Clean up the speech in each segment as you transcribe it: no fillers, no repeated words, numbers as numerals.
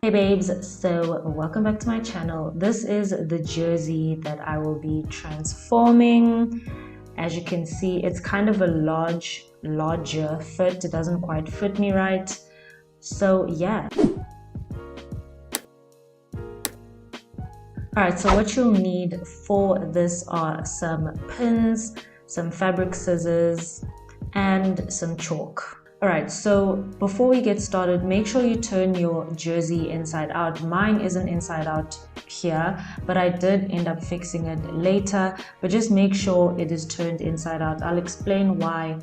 Hey babes, so welcome back to my channel. This is the jersey that I will be transforming. As you can see, it's kind of a larger fit. It doesn't quite fit me right. So yeah. Alright, so what you'll need for this are some pins, some fabric scissors, and some chalk. Alright, so before we get started, make sure you turn your jersey inside out. Mine isn't inside out here, but I did end up fixing it later, but just make sure it is turned inside out. I'll explain why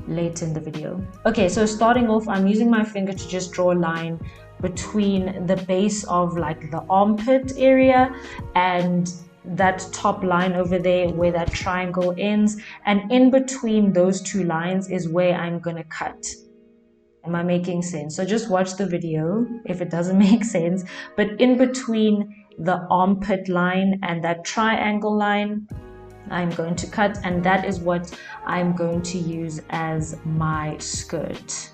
later in the video. Okay, so starting off, I'm using my finger to just draw a line between the base of like the armpit area and that top line over there where that triangle ends, and in between those two lines is where I'm gonna cut. Am I making sense? So just watch the video if it doesn't make sense, but in between the armpit line and that triangle line, I'm going to cut, and that is what I'm going to use as my skirt.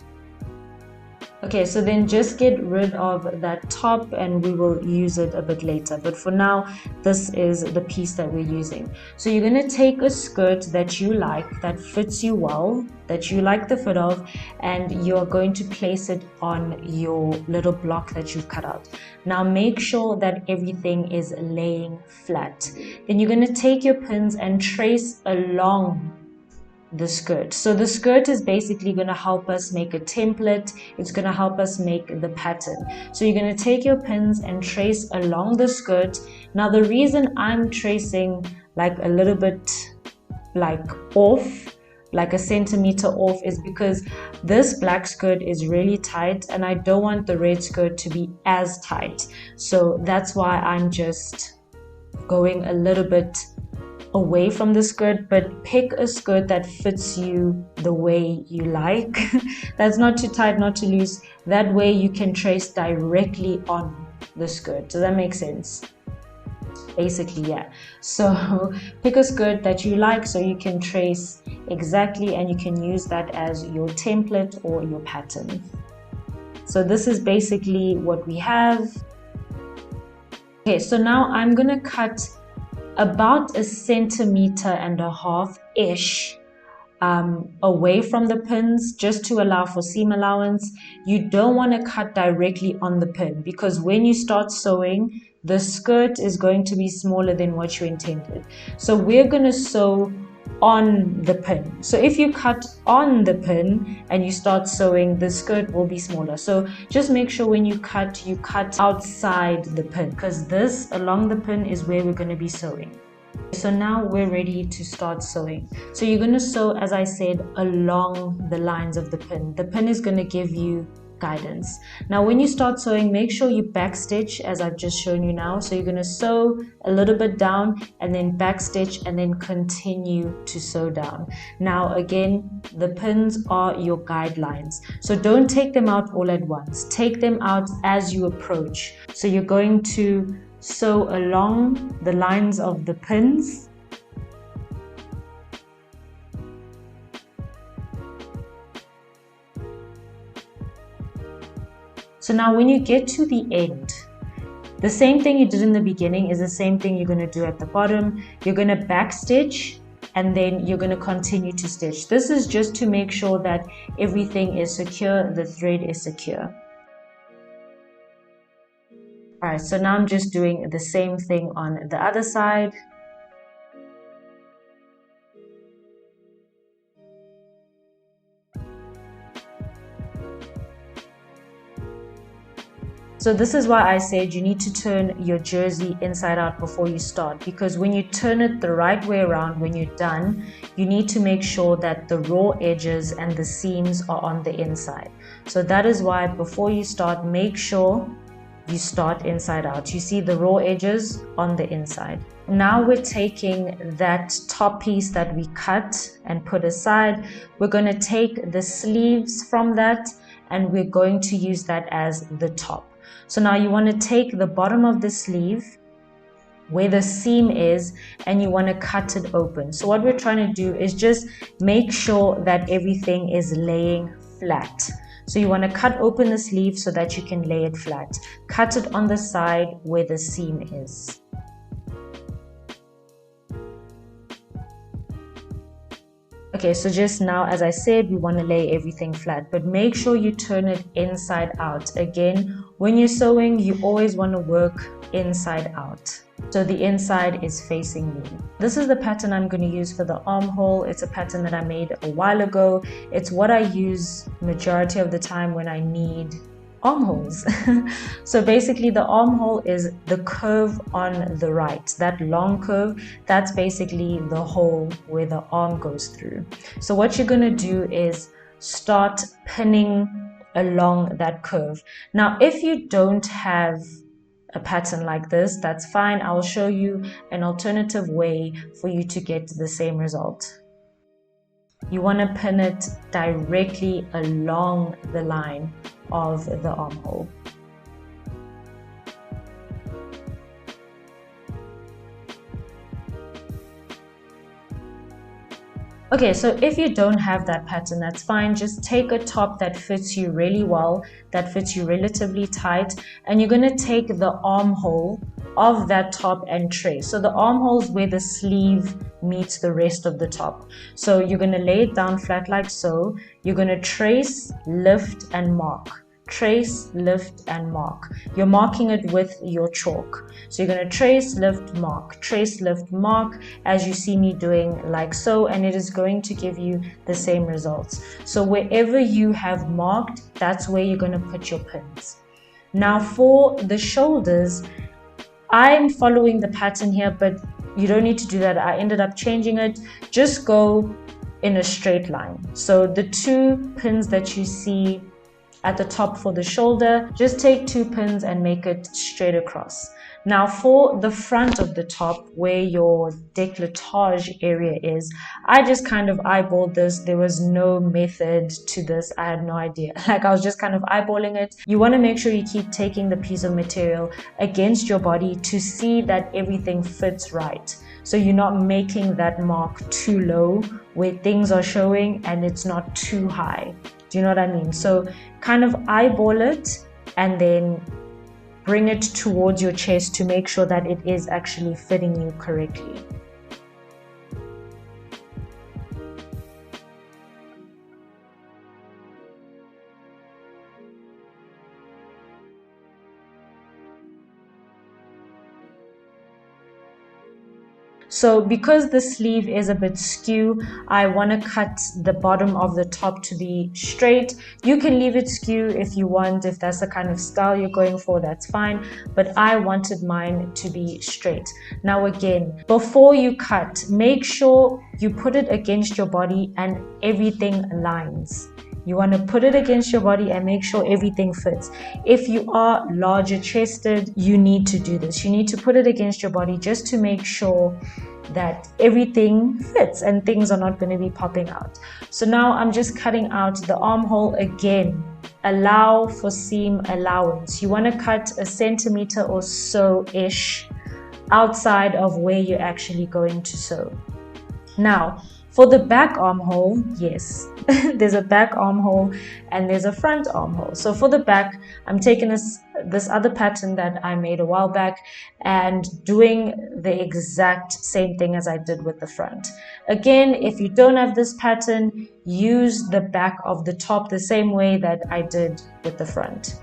Okay, so then just get rid of that top and we will use it a bit later. But for now, this is the piece that we're using. So you're going to take a skirt that you like, that fits you well, that you like the fit of, and you're going to place it on your little block that you've cut out. Now make sure that everything is laying flat. Then you're going to take your pins and trace along the skirt. So the skirt is basically going to help us make a template. It's going to help us make the pattern. So you're going to take your pins and trace along the skirt. Now the reason I'm tracing like a little bit like off, like a centimeter off, is because this black skirt is really tight and I don't want the red skirt to be as tight. So that's why I'm just going a little bit away from the skirt, but pick a skirt that fits you the way you like. That's not too tight, not too loose. That way you can trace directly on the skirt. Does that make sense? Basically, yeah. So pick a skirt that you like so you can trace exactly, and you can use that as your template or your pattern. So this is basically what we have. Okay, so now I'm gonna cut about 1.5 centimeters ish away from the pins, just to allow for seam allowance. You don't want to cut directly on the pin, because when you start sewing, the skirt is going to be smaller than what you intended. So we're going to sew on the pin. So if you cut on the pin and you start sewing, the skirt will be smaller. So just make sure when you cut outside the pin, because this along the pin is where we're going to be sewing. So now we're ready to start sewing. So you're going to sew, as I said, along the lines of the pin. The pin is going to give you guidance. Now when you start sewing, make sure you backstitch as I've just shown you now. So you're going to sew a little bit down and then backstitch and then continue to sew down. Now again, the pins are your guidelines, so don't take them out all at once. Take them out as you approach. So you're going to sew along the lines of the pins. So now when you get to the end, the same thing you did in the beginning is the same thing you're going to do at the bottom. You're going to backstitch and then you're going to continue to stitch. This is just to make sure that everything is secure, the thread is secure. Alright, so now I'm just doing the same thing on the other side. So this is why I said you need to turn your jersey inside out before you start, because when you turn it the right way around, when you're done, you need to make sure that the raw edges and the seams are on the inside. So that is why before you start, make sure you start inside out. You see the raw edges on the inside. Now we're taking that top piece that we cut and put aside. We're going to take the sleeves from that and we're going to use that as the top. So now you want to take the bottom of the sleeve where the seam is and you want to cut it open. So what we're trying to do is just make sure that everything is laying flat. So you want to cut open the sleeve so that you can lay it flat. Cut it on the side where the seam is. Okay, so just now, as I said, we want to lay everything flat, but make sure you turn it inside out. Again, when you're sewing, you always want to work inside out. So the inside is facing me. This is the pattern I'm going to use for the armhole. It's a pattern that I made a while ago. It's what I use majority of the time when I need armholes. So basically the armhole is the curve on the right, that long curve. That's basically the hole where the arm goes through. So what you're going to do is start pinning along that curve. Now if you don't have a pattern like this, that's fine. I'll show you an alternative way for you to get the same result. You want to pin it directly along the line of the armhole. Okay, so if you don't have that pattern, that's fine. Just take a top that fits you really well, that fits you relatively tight, and you're going to take the armhole of that top and trace. So the armhole is where the sleeve meets the rest of the top. So you're going to lay it down flat like so. You're going to trace, lift, and mark. Trace, lift, and mark. You're marking it with your chalk. So you're going to trace, lift, mark, trace, lift, mark, as you see me doing like so, and it is going to give you the same results. So wherever you have marked, that's where you're going to put your pins. Now for the shoulders, I'm following the pattern here, but you don't need to do that. I ended up changing it. Just go in a straight line. So the 2 pins that you see at the top for the shoulder, just take 2 pins and make it straight across. Now for the front of the top, where your décolletage area is, I just kind of eyeballed this. There was no method to this. I had no idea. Like I was just kind of eyeballing it. You want to make sure you keep taking the piece of material against your body to see that everything fits right. So you're not making that mark too low where things are showing and it's not too high. Do you know what I mean? So kind of eyeball it and then bring it towards your chest to make sure that it is actually fitting you correctly. So because the sleeve is a bit skew, I want to cut the bottom of the top to be straight. You can leave it skew if you want, if that's the kind of style you're going for, that's fine. But I wanted mine to be straight. Now again, before you cut, make sure you put it against your body and everything aligns. You want to put it against your body and make sure everything fits. If you are larger chested, you need to do this. You need to put it against your body just to make sure that everything fits and things are not going to be popping out. So now I'm just cutting out the armhole again. Allow for seam allowance. You want to cut 1 centimeter or so-ish outside of where you're actually going to sew. Now, for the back armhole, yes, there's a back armhole and there's a front armhole. So for the back, I'm taking this other pattern that I made a while back and doing the exact same thing as I did with the front. Again, if you don't have this pattern, use the back of the top the same way that I did with the front.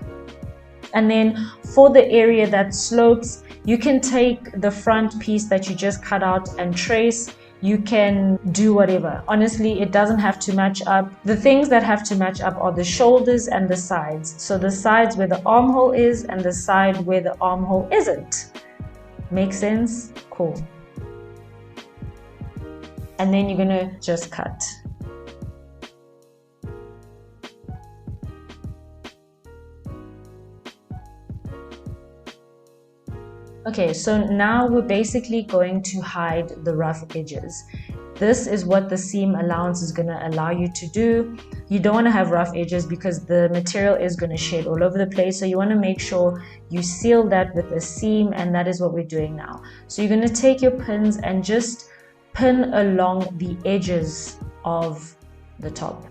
And then for the area that slopes, you can take the front piece that you just cut out and trace. You can do whatever. Honestly, it doesn't have to match up. The things that have to match up are the shoulders and the sides. So the sides where the armhole is and the side where the armhole isn't. Make sense? Cool. And then you're gonna just cut. Okay, so now we're basically going to hide the rough edges. This is what the seam allowance is going to allow you to do. You don't want to have rough edges because the material is going to shed all over the place. So you want to make sure you seal that with a seam, and that is what we're doing now. So you're going to take your pins and just pin along the edges of the top.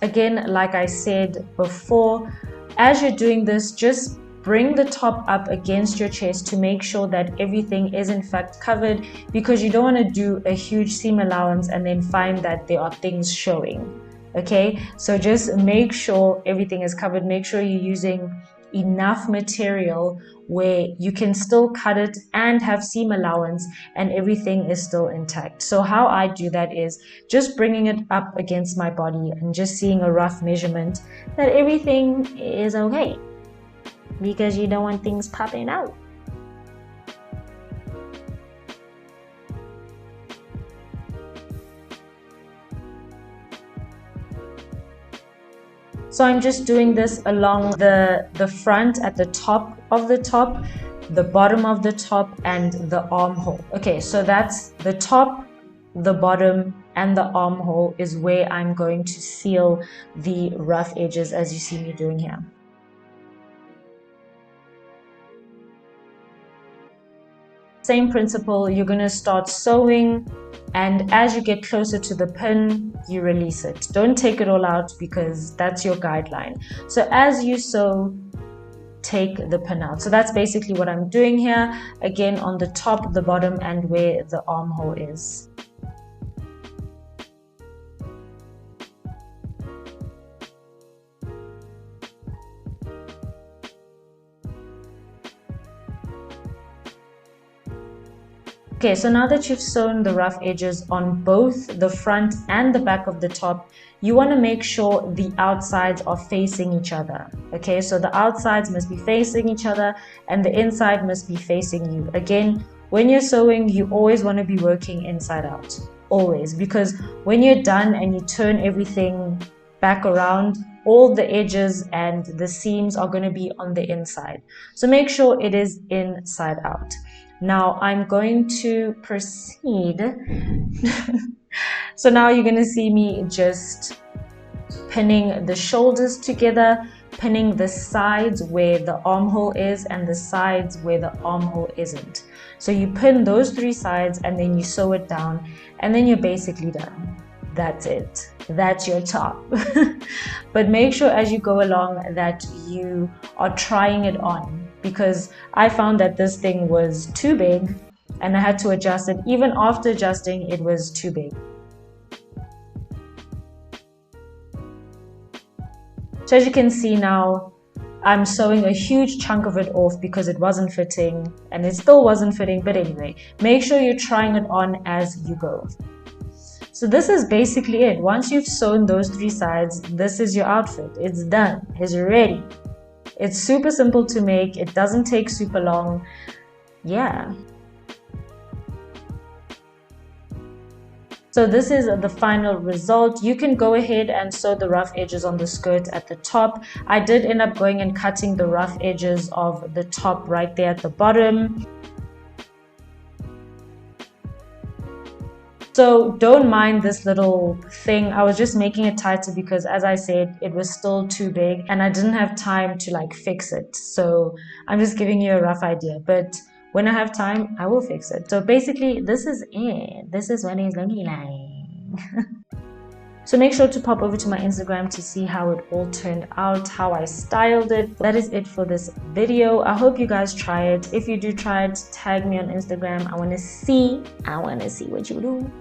Again, like I said before, as you're doing this, just bring the top up against your chest to make sure that everything is in fact covered, because you don't want to do a huge seam allowance and then find that there are things showing. Okay, so just make sure everything is covered. Make sure you're using enough material where you can still cut it and have seam allowance and everything is still intact. So how I do that is just bringing it up against my body and just seeing a rough measurement that everything is okay, because you don't want things popping out. So I'm just doing this along the front at the top of the top, the bottom of the top, and the armhole. Okay, so that's the top, the bottom, and the armhole is where I'm going to seal the rough edges, as you see me doing here. Same principle, you're going to start sewing, and as you get closer to the pin, you release it. Don't take it all out, because that's your guideline. So as you sew, take the pin out. So that's basically what I'm doing here, again on the top, the bottom, and where the armhole is. Okay, so now that you've sewn the rough edges on both the front and the back of the top, you want to make sure the outsides are facing each other. Okay, so the outsides must be facing each other and the inside must be facing you. Again, when you're sewing, you always want to be working inside out, always, because when you're done and you turn everything back around, all the edges and the seams are going to be on the inside. So make sure it is inside out. Now I'm going to proceed. So now you're going to see me just pinning the shoulders together, pinning the sides where the armhole is and the sides where the armhole isn't. So you pin those three sides and then you sew it down, and then you're basically done. That's it. That's your top. But make sure as you go along that you are trying it on, because I found that this thing was too big and I had to adjust it. Even after adjusting, it was too big. So as you can see now, I'm sewing a huge chunk of it off because it wasn't fitting, and it still wasn't fitting. But anyway, make sure you're trying it on as you go. So this is basically it. Once you've sewn those three sides, this is your outfit. It's done. It's ready. It's super simple to make. It doesn't take super long. Yeah. So this is the final result. You can go ahead and sew the rough edges on the skirt at the top. I did end up going and cutting the rough edges of the top right there at the bottom. So don't mind this little thing. I was just making it tighter because, as I said, it was still too big and I didn't have time to like fix it. So I'm just giving you a rough idea, but when I have time, I will fix it. So basically, this is it. This is what it's looking like. So make sure to pop over to my Instagram to see how it all turned out, how I styled it. That is it for this video. I hope you guys try it. If you do try it, tag me on Instagram. I want to see what you do.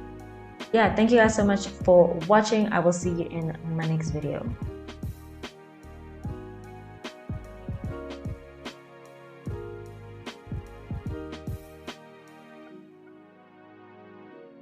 Yeah, thank you guys so much for watching. I will see you in my next video.